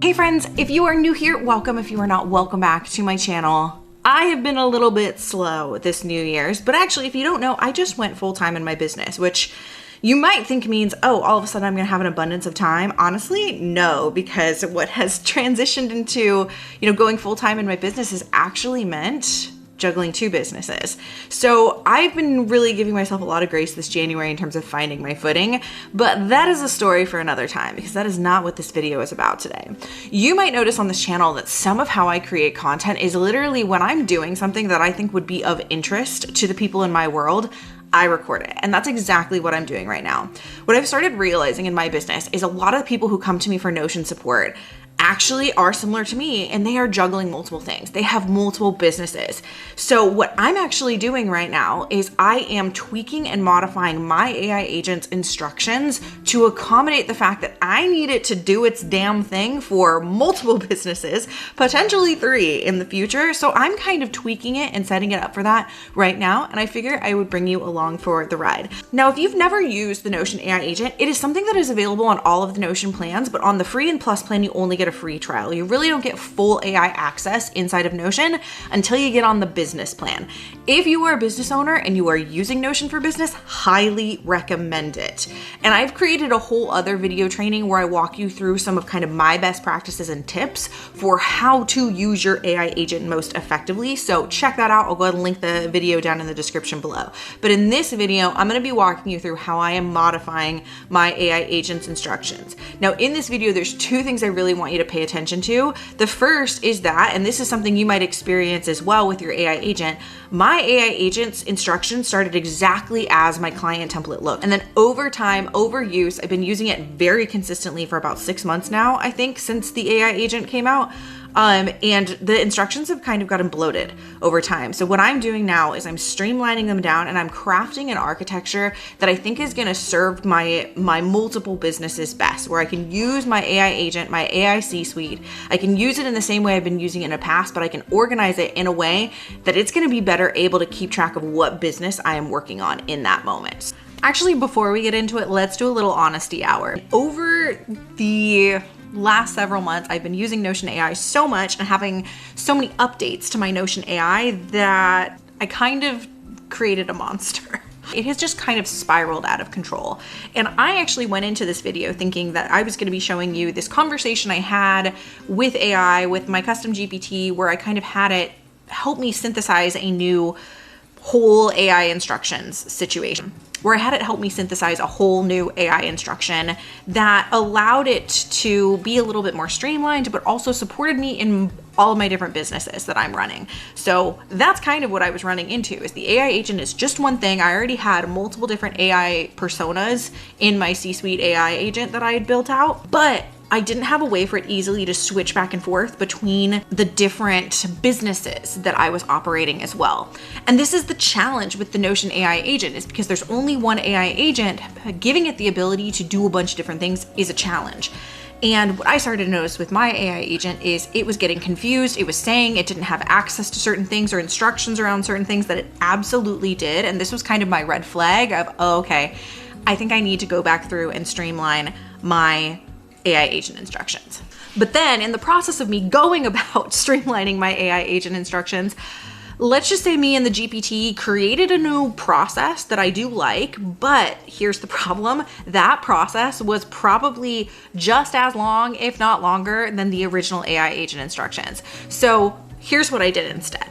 Hey friends, if you are new here, welcome. If you are not, welcome back to my channel. I have been a little bit slow this New Year's, but actually, if you don't know, I just went full-time in my business, which you might think means, oh, all of a sudden I'm gonna have an abundance of time. Honestly, no, because what has transitioned into, going full-time in my business has actually meant juggling two businesses. So I've been really giving myself a lot of grace this January in terms of finding my footing, but that is a story for another time because that is not what this video is about today. You might notice on this channel that some of how I create content is literally when I'm doing something that I think would be of interest to the people in my world, I record it. And that's exactly what I'm doing right now. What I've started realizing in my business is a lot of people who come to me for Notion support actually are similar to me and they are juggling multiple things. They have multiple businesses. So what I'm actually doing right now is I am tweaking and modifying my AI agent's instructions to accommodate the fact that I need it to do its damn thing for multiple businesses, potentially 3 in the future. So I'm kind of tweaking it and setting it up for that right now. And I figure I would bring you along for the ride. Now, if you've never used the Notion AI agent, it is something that is available on all of the Notion plans, but on the free and plus plan, you only get a free trial. You really don't get full AI access inside of Notion until you get on the business plan. If you are a business owner and you are using Notion for business, highly recommend it. And I've created a whole other video training where I walk you through some of kind of my best practices and tips for how to use your AI agent most effectively. So check that out. I'll go ahead and link the video down in the description below. But in this video, I'm going to be walking you through how I am modifying my AI agent's instructions. Now in this video, there's 2 things I really want you to pay attention to. The first is that, and this is something you might experience as well with your AI agent, my AI agent's instructions started exactly as my client template looked. And then over time, over use, I've been using it very consistently for about 6 months now, I think, since the AI agent came out. And the instructions have kind of gotten bloated over time. So what I'm doing now is I'm streamlining them down and I'm crafting an architecture that I think is going to serve my multiple businesses best, where I can use my AI agent, my AI C-suite. I can use it in the same way I've been using it in the past, but I can organize it in a way that it's going to be better able to keep track of what business I am working on in that moment. Actually, before we get into it, let's do a little honesty hour. Over the last several months, I've been using Notion AI so much and having so many updates to my Notion AI that I kind of created a monster. It has just kind of spiraled out of control. And I actually went into this video thinking that I was going to be showing you this conversation I had with AI, with my custom GPT, where I kind of had it help me synthesize a new whole AI instructions situation, where I had it help me synthesize a whole new AI instruction that allowed it to be a little bit more streamlined, but also supported me in all of my different businesses that I'm running. So that's kind of what I was running into, is the AI agent is just one thing. I already had multiple different AI personas in my C-suite AI agent that I had built out, but I didn't have a way for it easily to switch back and forth between the different businesses that I was operating as well. And this is the challenge with the Notion AI agent, is because there's only one AI agent, giving it the ability to do a bunch of different things is a challenge. And what I started to notice with my AI agent is it was getting confused. It was saying it didn't have access to certain things or instructions around certain things that it absolutely did. And this was kind of my red flag of, oh, okay, I think I need to go back through and streamline my AI agent instructions. But then in the process of me going about streamlining my AI agent instructions, let's just say me and the GPT created a new process that I do like, but here's the problem. That process was probably just as long, if not longer, than the original AI agent instructions. So here's what I did instead.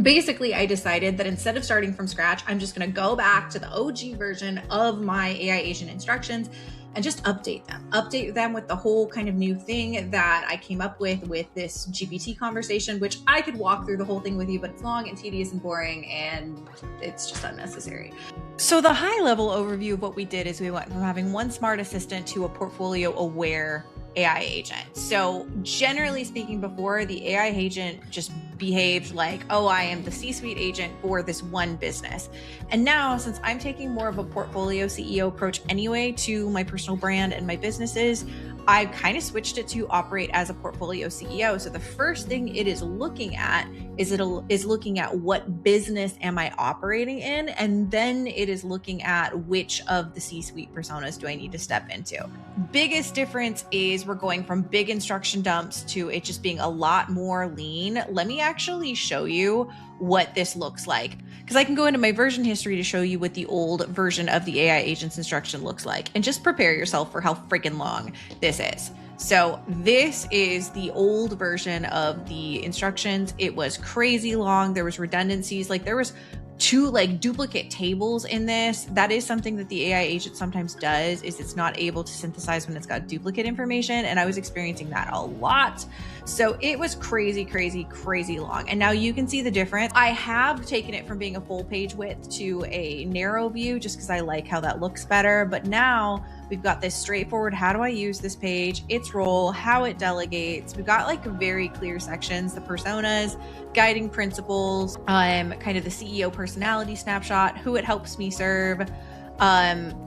Basically, I decided that instead of starting from scratch, I'm just gonna go back to the OG version of my AI agent instructions and just update them with the whole kind of new thing that I came up with this GPT conversation, which I could walk through the whole thing with you, but it's long and tedious and boring and it's just unnecessary. So the high level overview of what we did is we went from having one smart assistant to a portfolio aware AI agent. So generally speaking, before, the AI agent just behaved like, oh, I am the C-suite agent for this one business. And now, since I'm taking more of a portfolio CEO approach anyway to my personal brand and my businesses, I've kind of switched it to operate as a portfolio CEO. So the first thing it is looking at is looking at what business am I operating in, and then it is looking at which of the C-suite personas do I need to step into. Biggest difference is we're going from big instruction dumps to it just being a lot more lean. Let me actually show you what this looks like, because I can go into my version history to show you what the old version of the AI agent's instruction looks like, and just prepare yourself for how freaking long this is. So this is the old version of the instructions. It was crazy long. There was redundancies. Like there was 2 like duplicate tables in this. That is something that the AI agent sometimes does, is it's not able to synthesize when it's got duplicate information. And I was experiencing that a lot. So it was crazy, crazy, crazy long. And now you can see the difference. I have taken it from being a full page width to a narrow view just because I like how that looks better. But now we've got this straightforward, how do I use this page, its role, how it delegates. We've got like very clear sections, the personas, guiding principles, kind of the CEO personality snapshot, who it helps me serve,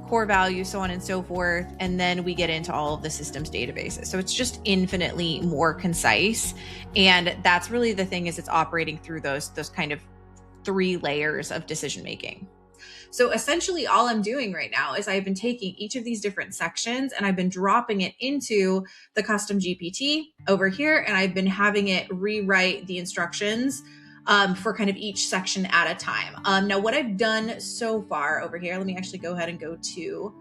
core values, so on and so forth. And then we get into all of the systems databases. So it's just infinitely more concise. And that's really the thing, is it's operating through those kind of 3 layers of decision making. So essentially all I'm doing right now is I've been taking each of these different sections and I've been dropping it into the custom GPT over here, and I've been having it rewrite the instructions for kind of each section at a time. Now what I've done so far over here, let me actually go ahead and go to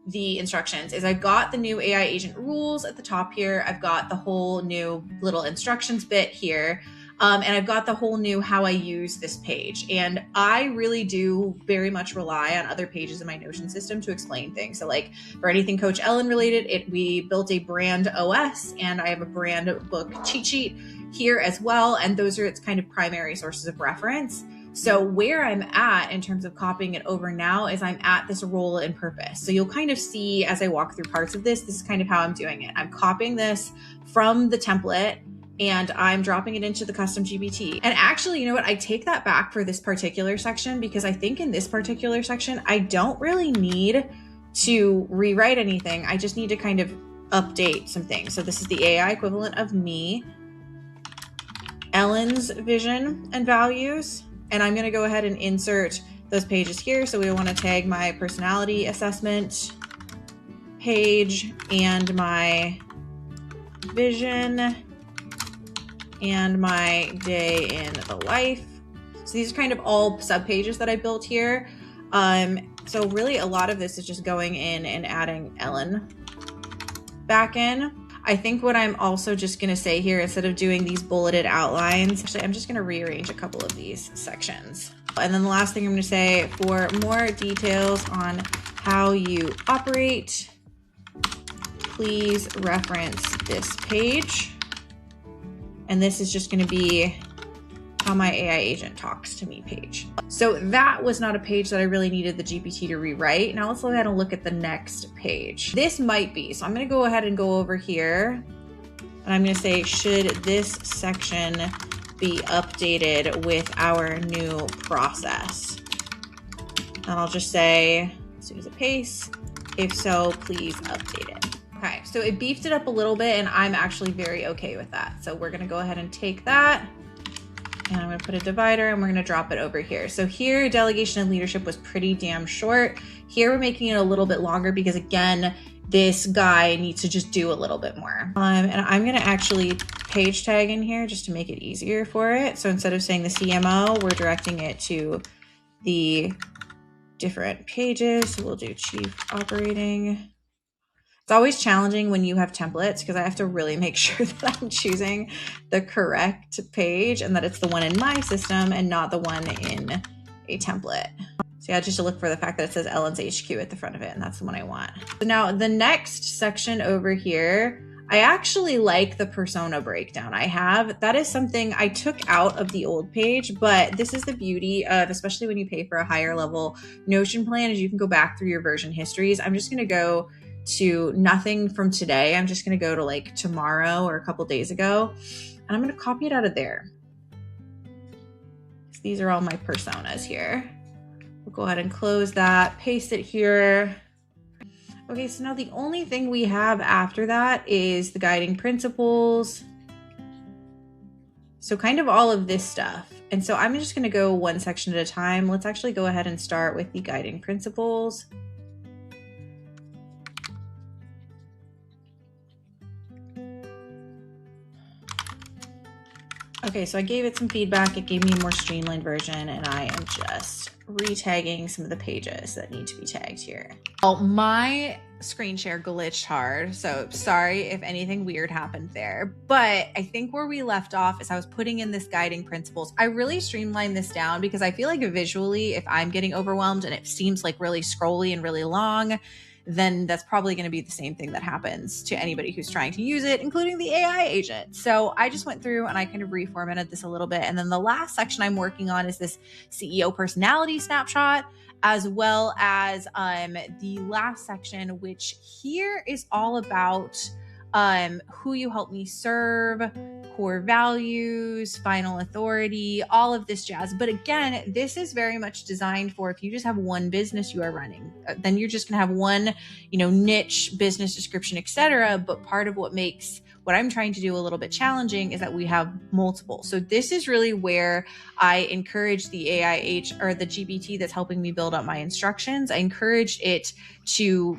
the instructions, is I've got the new AI agent rules at the top here. I've got the whole new little instructions bit here. And I've got the whole new how I use this page. And I really do very much rely on other pages in my Notion system to explain things. So like for anything Coach Ellen related, we built a brand OS, and I have a brand book cheat sheet here as well. And those are its kind of primary sources of reference. So where I'm at in terms of copying it over now is I'm at this role and purpose. So you'll kind of see as I walk through parts of this is kind of how I'm doing it. I'm copying this from the template and I'm dropping it into the custom GPT. And actually, you know what? I take that back for this particular section, because I think in this particular section, I don't really need to rewrite anything. I just need to kind of update some things. So this is the AI equivalent of me, Ellen's vision and values. And I'm going to go ahead and insert those pages here. So we want to tag my personality assessment page and my vision and my day in the life. So these are kind of all sub pages that I built here. So really a lot of this is just going in and adding Ellen back in. I think what I'm also just going to say here, instead of doing these bulleted outlines, actually I'm just going to rearrange a couple of these sections. And then the last thing I'm going to say, for more details on how you operate, please reference this page. And this is just going to be how my AI agent talks to me page. So that was not a page that I really needed the GPT to rewrite. Now let's go ahead and look at the next page. This might be, so I'm going to go ahead and go over here and I'm going to say, should this section be updated with our new process? And I'll just say, as soon as it pastes, if so, please update it. Okay, so it beefed it up a little bit and I'm actually very okay with that. So we're gonna go ahead and take that and I'm gonna put a divider and we're gonna drop it over here. So here, delegation and leadership was pretty damn short. Here we're making it a little bit longer because again, this guy needs to just do a little bit more. And I'm gonna actually page tag in here just to make it easier for it. So instead of saying the CMO, we're directing it to the different pages. So we'll do chief operating. It's always challenging when you have templates because I have to really make sure that I'm choosing the correct page and that it's the one in my system and not the one in a template. So yeah, just to look for the fact that it says Ellen's HQ at the front of it, and that's the one I want. So now the next section over here, I actually like the persona breakdown I have. That is something I took out of the old page, but this is the beauty of, especially when you pay for a higher level Notion plan, is you can go back through your version histories. I'm just gonna go to nothing from today. I'm just going to go to like tomorrow or a couple days ago, and I'm going to copy it out of there. So these are all my personas here. We'll go ahead and close that, paste it here. Okay, so now the only thing we have after that is the guiding principles. So kind of all of this stuff. And so I'm just going to go one section at a time. Let's actually go ahead and start with the guiding principles. Okay, so I gave it some feedback. It gave me a more streamlined version, and I am just re-tagging some of the pages that need to be tagged here. Well, my screen share glitched hard, so sorry if anything weird happened there. But I think where we left off is I was putting in this guiding principles. I really streamlined this down because I feel like visually, if I'm getting overwhelmed and it seems like really scrolly and really long, then that's probably going to be the same thing that happens to anybody who's trying to use it, including the AI agent. So I just went through and I kind of reformatted this a little bit. And then the last section I'm working on is this CEO personality snapshot, as well as the last section, which here is all about who you help me serve, core values, final authority, all of this jazz. But again, this is very much designed for if you just have one business you are running, then you're just gonna have one, niche business description, etc. But part of what makes what I'm trying to do a little bit challenging is that we have multiple. So this is really where I encourage the AIH or the GPT that's helping me build up my instructions. I encourage it to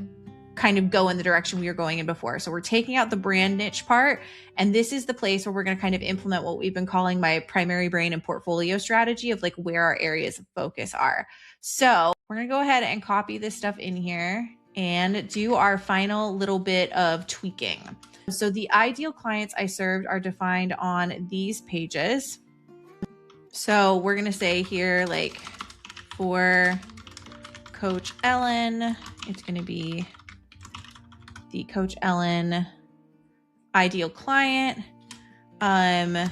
kind of go in the direction we were going in before. So we're taking out the brand niche part, and this is the place where we're going to kind of implement what we've been calling my primary brain and portfolio strategy of like where our areas of focus are. So we're going to go ahead and copy this stuff in here and do our final little bit of tweaking. So the ideal clients I served are defined on these pages. So we're going to say here, like for Coach Ellen, it's going to be the Coach Ellen ideal client. And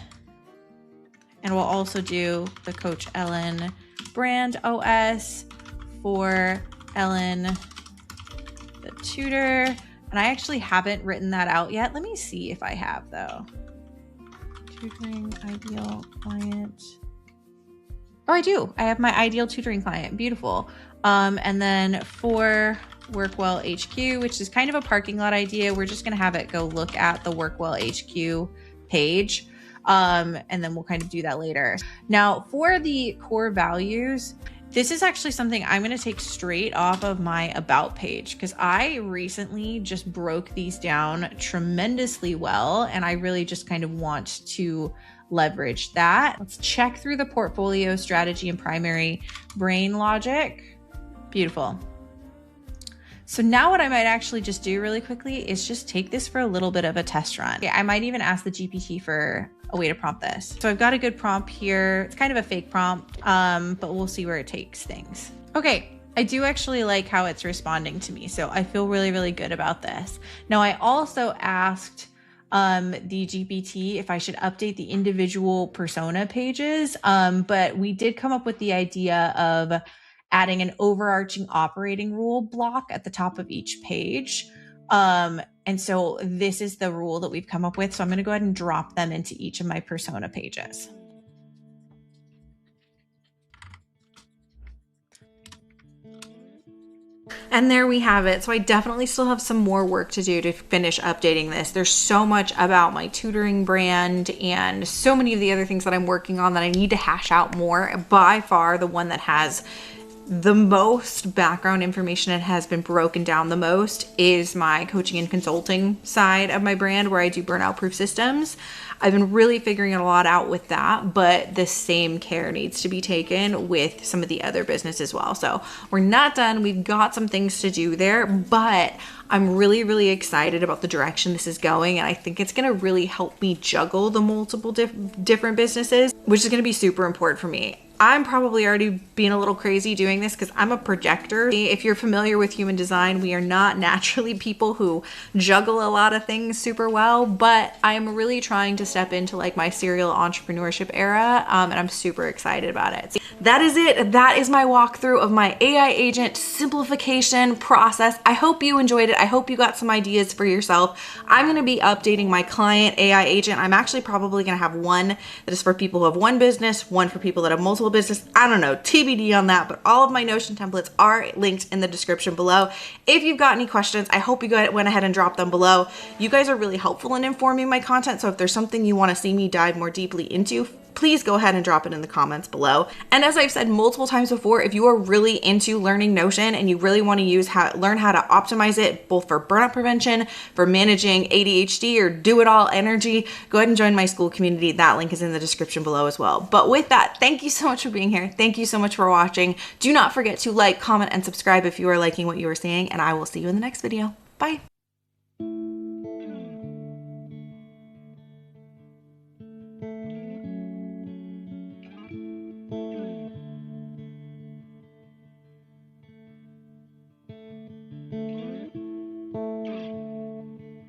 we'll also do the Coach Ellen brand OS for Ellen, the tutor. And I actually haven't written that out yet. Let me see if I have though. Tutoring ideal client. Oh, I do. I have my ideal tutoring client. Beautiful. And then for Workwell HQ, which is kind of a parking lot idea, we're just going to have it go look at the Workwell HQ page. And then we'll kind of do that later. Now for the core values, this is actually something I'm going to take straight off of my about page because I recently just broke these down tremendously well. And I really just kind of want to leverage that. Let's check through the portfolio strategy and primary brain logic. Beautiful. So now what I might actually just do really quickly is just take this for a little bit of a test run. I might even ask the GPT for a way to prompt this. So I've got a good prompt here. It's kind of a fake prompt, but we'll see where it takes things. Okay, I do actually like how it's responding to me. So I feel really, really good about this. Now I also asked the GPT if I should update the individual persona pages, but we did come up with the idea of adding an overarching operating rule block at the top of each page. And so this is the rule that we've come up with. So I'm going to go ahead and drop them into each of my persona pages. And there we have it. So I definitely still have some more work to do to finish updating this. There's so much about my tutoring brand and so many of the other things that I'm working on that I need to hash out more. By far, the one that has the most background information and has been broken down the most is my coaching and consulting side of my brand, where I do burnout proof systems. I've been really figuring a lot out with that, but the same care needs to be taken with some of the other business as well. So we're not done. We've got some things to do there, but I'm really, really excited about the direction this is going. And I think it's going to really help me juggle the multiple different businesses, which is going to be super important for me. I'm probably already being a little crazy doing this because I'm a projector. If you're familiar with human design, we are not naturally people who juggle a lot of things super well, but I'm really trying to step into like my serial entrepreneurship era, and I'm super excited about it. That is it. That is my walkthrough of my AI agent simplification process. I hope you enjoyed it. I hope you got some ideas for yourself. I'm going to be updating my client AI agent. I'm actually probably going to have one that is for people who have one business, one for people that have multiple multiple business, I don't know, TBD on that, but all of my Notion templates are linked in the description below. If you've got any questions, I hope you went ahead and dropped them below. You guys are really helpful in informing my content, so if there's something you want to see me dive more deeply into, please go ahead and drop it in the comments below. And as I've said multiple times before, if you are really into learning Notion and you really want to learn how to optimize it both for burnout prevention, for managing ADHD or do it all energy, go ahead and join my school community. That link is in the description below as well. But with that, thank you so much for being here. Thank you so much for watching. Do not forget to like, comment, and subscribe if you are liking what you are seeing, and I will see you in the next video. Bye.